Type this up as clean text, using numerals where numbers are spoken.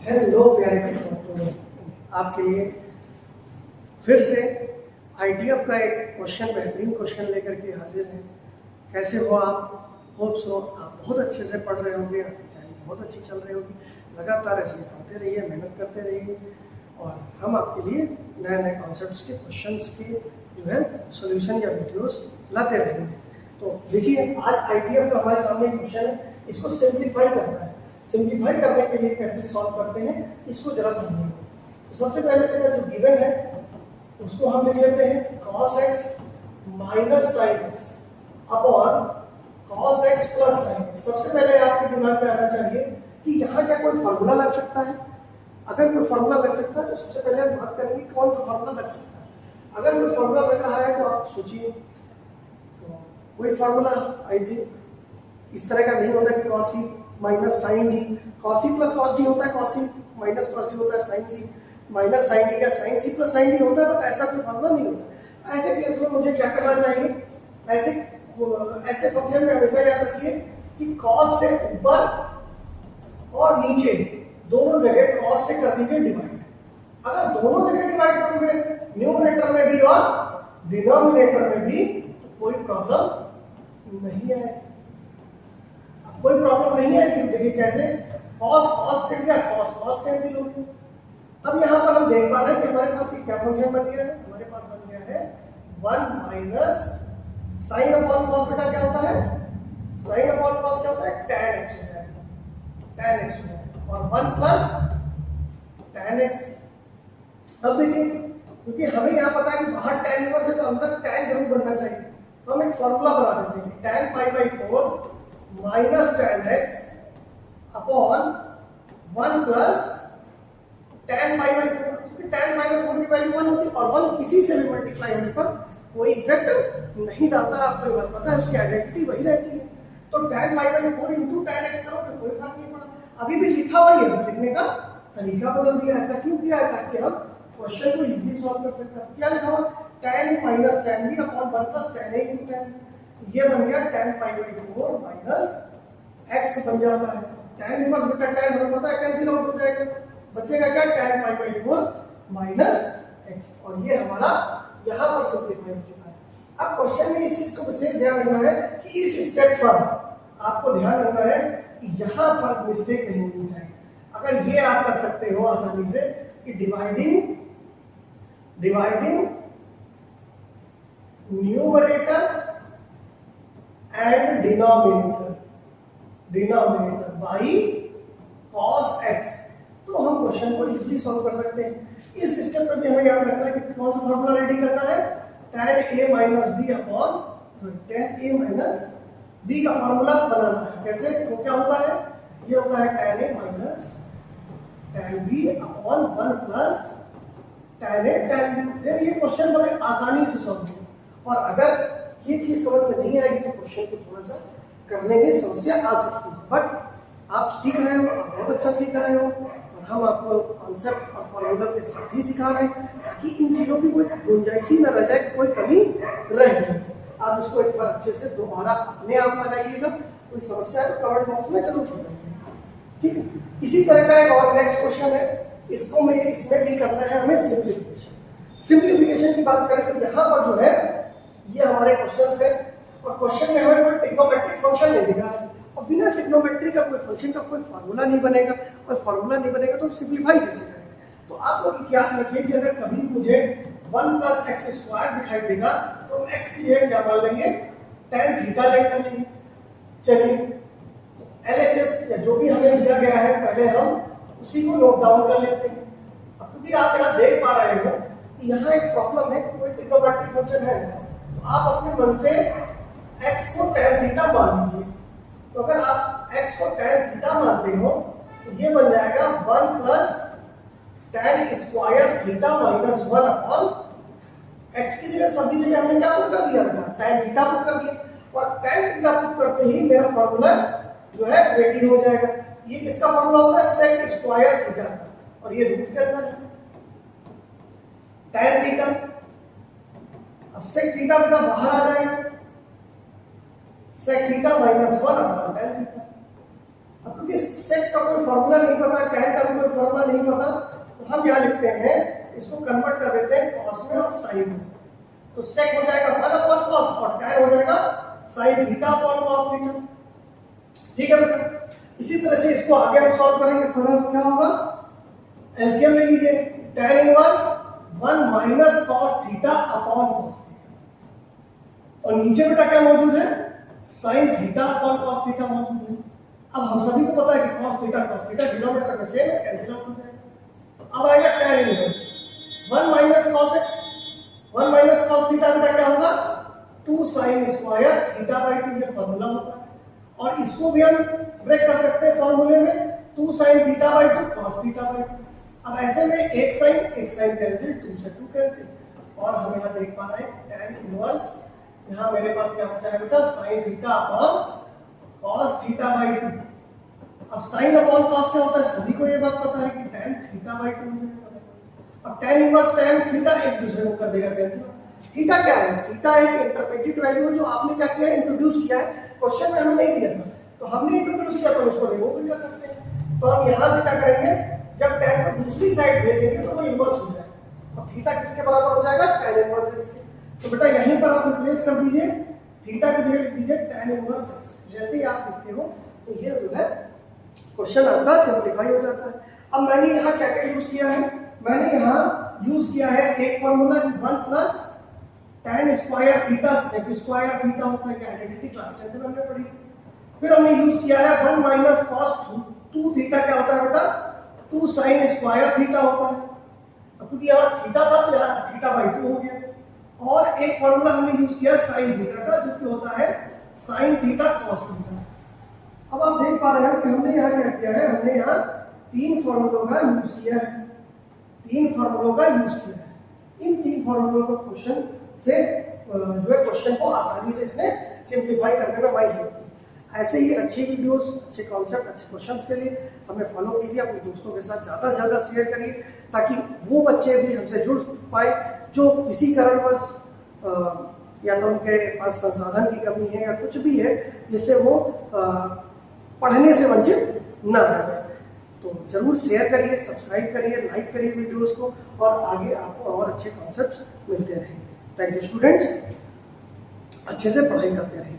Hello प्यारे बच्चों, आपके लिए फिर से आईटीएफ का एक क्वेश्चन, बेहतरीन क्वेश्चन लेकर के हाजिर हैं। कैसे हो आप? होप सो आप बहुत अच्छे से पढ़ रहे होंगे, आपकी तैयारी बहुत अच्छी चल रही होगी। लगातार ऐसे पढ़ते रहिए, मेहनत करते रहिए और हम आपके लिए नए नए कॉन्सेप्ट्स के क्वेश्चंस के जो है सॉल्यूशन या वीडियोस लाते रहेंगे। तो देखिए, आज आईटीएफ का हमारे सामने क्वेश्चन है, इसको सिंप्लीफाई करना है। सिंप्लीफाई करने के लिए कैसे सॉल्व करते हैं इसको जरा समझिए। तो सबसे पहले बेटा जो गिवन है उसको हम लिख लेते हैं cos x minus sin x upon cos x plus sin x। सबसे पहले आपके दिमाग में आना चाहिए कि यहाँ क्या कोई फॉर्मूला लग सकता है। अगर कोई फॉर्मूला लग सकता है तो सबसे पहले हम बात करेंगे कौन सा फॉर्मूला लग सकता है। अगर कोई फॉर्मूला लग रहा है तो आप सोचिए, तो कोई फॉर्मूला आई थिंक इस तरह का नहीं होता कि cos c minus sine D, cos c plus cos d होता है, cos c minus cos d होता है, sin c minus sine D या sin c plus sin d होता है, बट ऐसा कोई फॉर्मूला नहीं होता। ऐसे केस में मुझे क्या करना चाहिए, ऐसे फंक्शन में हमेशा याद रखिए कि cos से ऊपर और नीचे दोनों जगह cos से कर दीजिए डिवाइड। अगर दोनों जगह डिवाइड करोगे न्यूमरेटर में भी और डिनोमिनेटर में भी तो कोई प्रॉब्लम नहीं है। कोई प्रॉब्लम नहीं है कि देखिए कैसे cos कट गया, cos कैंसिल हो गया। अब यहाँ पर हम देख पा रहे हैं कि हमारे पास क्या फंक्शन बन गया है। हमारे पास बन गया है 1 माइनस साइन अपॉन cos। बेटा क्या होता है साइन अपॉन cos? क्या होता है tan x हो जाएगा, tan x हो जाएगा और 1 प्लस tan x। अब देखिए, क्योंकि हमें यहाँ पता है कि बाहर tan इनवर्स है तो अंदर tan जरूर बनना चाहिए, तो हम एक फॉर्मूला बना देते हैं tan pi by 4 minus tan x upon 1 plus tan pi by 4। क्योंकि tan पाई बाई 4 की वैल्यू 1 होती है और 1 किसी से भी मल्टीप्लाई होने पर कोई इफेक्ट नहीं डालता। आपको बात पता है, उसकी आइडेंटिटी वही रहती है। तो tan pi by 4 into tan x करो तो कोई फर्क नहीं पड़ा। अभी भी लिखा हुआ है, लिखने का तरीका बदल दिया। ऐसा क्यों किया है? ताकि हम क्वेश्चन को इजीली सॉल्व कर सकें। क्या लिखा हुआ tan a minus tan b upon 1 plus tan a into tan। ये बन गया tan pi by 4 minus x बन जाता है। tan इनवर्स बेटा tan हमें पता है कैंसिल आउट हो जाएगा, बचेगा क्या tan pi by 4 minus x। और ये हमारा यहाँ पर सिंपलीफाई हो चुका है। अब क्वेश्चन में इस चीज को विशेष ध्यान रखना है कि इस स्टेप पर आपको ध्यान रखना है कि यहाँ पर मिस्टेक नहीं होनी चाहिए। अगर ये आप कर सकते हो आसानी से कि dividing numerator and denominator by cos x, तो हम क्वेश्चन को इजीली सॉल्व कर सकते हैं। इस स्टेप पर भी हमें याद रखना है कि कौन सा फॉर्मूला रेडी करना है, tan a minus b upon tan a minus b का फॉर्मूला बनाना है। कैसे? तो क्या होता है, ये होता है tan a minus tan b upon 1 plus tan a tan b। फिर ये क्वेश्चन बड़े आसानी से सॉल्व होगा। और अगर ये चीज समझ में नहीं आएगी तो क्वेश्चन को थोड़ा सा करने में समस्या आ सकती है। बट आप सीख रहे हो, आप बहुत अच्छा सीख रहे हो और हम आपको कॉन्सेप्ट और फॉर्मूला के साथ ही सिखा रहे हैं ताकि इन चीजों की कोई गुंजाइश ही न रह जाए कि कोई कमी रहेगी। आप इसको एक बार अच्छे से दोबारा अपने आप लगाइएगा। कोई समस्या है तो कमेंट बॉक्स में जरूर बताइएगा, ठीक है। इसी तरह का एक और नेक्स्ट क्वेश्चन है, इसमें भी करना है हमें सिंप्लीफिकेशन की बात करें तो यहाँ पर जो है ये हमारे क्वेश्चन है और क्वेश्चन में हमें कोई ट्रिग्नोमेट्रिक फंक्शन नहीं दिख रहा है और बिना ट्रिग्नोमेट्री का कोई फंक्शन का कोई फार्मूला नहीं बनेगा और फार्मूला नहीं बनेगा तो हम सिंप्लीफाई कैसे करेंगे। तो आप लोग याद रखिए कि अगर कभी मुझे 1 प्लस एक्स स्क्वायर दिखाई देगा तो x की जगह क्या मान लेंगे, tan थीटा लेकर लेंगे। चलिए LHS या जो भी हमें दिया गया है पहले हम उसी को नोट डाउन कर लेते हैं। अब क्योंकि आप यहाँ देख पा रहे हो कि यहाँ एक प्रॉब्लम है, कोई ट्रिग्नोमेट्रिक फंक्शन है तो आप अपने मन से x को tan थीटा मान लीजिए। तो अगर आप x को tan थीटा मानते हो तो ये बन जाएगा 1 plus tan square theta minus 1 upon x की जगह सभी जगह हमने क्या पुट कर दिया बेटा, tan थीटा पुट कर दिया और tan थीटा पुट करते ही मेरा फॉर्मूला जो है रेडी हो जाएगा। ये किसका फॉर्मूला होता है, sec स्क्वायर थीटा, और ये रूट के अंदर है tan थीटा। अब sec थीटा बेटा बाहर आ जाएगा, sec theta minus 1 upon tan theta. अब क्योंकि सेक का कोई फॉर्मूला नहीं पता, tan का भी कोई फॉर्मूला नहीं पता, तो हम यहाँ लिखते हैं, इसको कन्वर्ट कर देते हैं cos में और sin में। तो सेक हो जाएगा 1/cos और tan हो जाएगा sin θ/cos थीटा। ठीक है बेटा, इसी तरह से इसको आगे हम सॉल्व करेंगे। फर्क क्या होगा, एलसीएम ले लीजिए, tan इनवर्स 1 - cos θ/cos θ, और नीचे बेटा क्या मौजूद है, sin θ/cos θ मौजूद है। अब हम सभी को पता है कि cos θ डिनोमिनेटर में सेम है, कैंसिल आउट हो जाएगा। अब आएगा tan inverse 1 - cos x, 1 - cos θ बेटा क्या होगा, 2 sin स्क्वायर θ/2, ये फार्मूला होता है। और इसको भी हम ब्रेक कर सकते हैं फार्मूले में, 2 sin θ/2 cos θ/2। अब ऐसे में एक साइन कैंसिल, 2 से 2 कैंसिल, और हम यहाँ देख पा रहे हैं tan इनवर्स, यहाँ मेरे पास क्या बचा है बेटा, sin θ/cos θ/2। अब sin अपॉन cos क्या होता है, सभी को ये बात पता है कि tan θ/2 हो जाएगा। अब tan इनवर्स tan थीटा एक दूसरे को कर देगा कैंसिल। थीटा क्या है, थीटा एक इंटरप्रेटेड वैल्यू है जो आपने क्या किया है, इंट्रोड्यूस किया है, क्वेश्चन में हमें नहीं दिया था, तो हमने इंट्रोड्यूस किया तो उसको रिमूव भी कर सकते हैं। तो हम यहाँ से क्या करेंगे, जब tan को दूसरी साइड भेजेंगे तो वो इनवर्स हो जाएगा, और थीटा किसके बराबर हो जाएगा, tan इनवर्स x के। तो बेटा यहीं पर आप रिप्लेस कर दीजिए, थीटा की जगह लिख दीजिए tan इनवर्स x। जैसे ही आप लिखते हो तो ये जो है क्वेश्चन आपका सिंपलीफाई हो जाता है। अब मैंने यहाँ क्या क्या यूज किया है, मैंने यहाँ यूज किया है एक formula 1 + tan square theta sec square theta होता है, आइडेंटिटी क्लास 10 में हमने पढ़ी। फिर हमने यूज किया है 1 - cos 2 थीटा, क्या होता है बेटा, 2 sin स्क्वायर थीटा होता है। अब क्योंकि यहाँ थीटा था तो यहाँ θ/2 हो गया। और एक फॉर्मूला हमने यूज किया sin थीटा का, जो कि होता है sin थीटा cos थीटा। अब आप देख पा रहे हैं कि हमने यहाँ क्या किया है, हमने यहाँ 3 फॉर्मूलों का यूज किया है, 3 फॉर्मूलों का यूज किया है। इन 3 फॉर्मूलों को क्वेश्चन से जो है क्वेश्चन को आसानी से इसने सिंपलीफाई करने में मदद की। ऐसे ही अच्छी वीडियोस, अच्छे कॉन्सेप्ट, अच्छे क्वेश्चंस के लिए हमें फॉलो कीजिए, अपने दोस्तों के साथ ज़्यादा से ज़्यादा शेयर करिए, ताकि वो बच्चे भी हमसे जुड़ पाए जो किसी कारणवश या तो उनके पास संसाधन की कमी है या कुछ भी है जिससे वो पढ़ने से वंचित न रह जाए। तो जरूर शेयर करिए, सब्सक्राइब करिए, लाइक करिए वीडियोस को, और आगे आपको और अच्छे कॉन्सेप्ट्स मिलते रहेंगे। थैंक यू स्टूडेंट्स, अच्छे से पढ़ाई करते रहिए।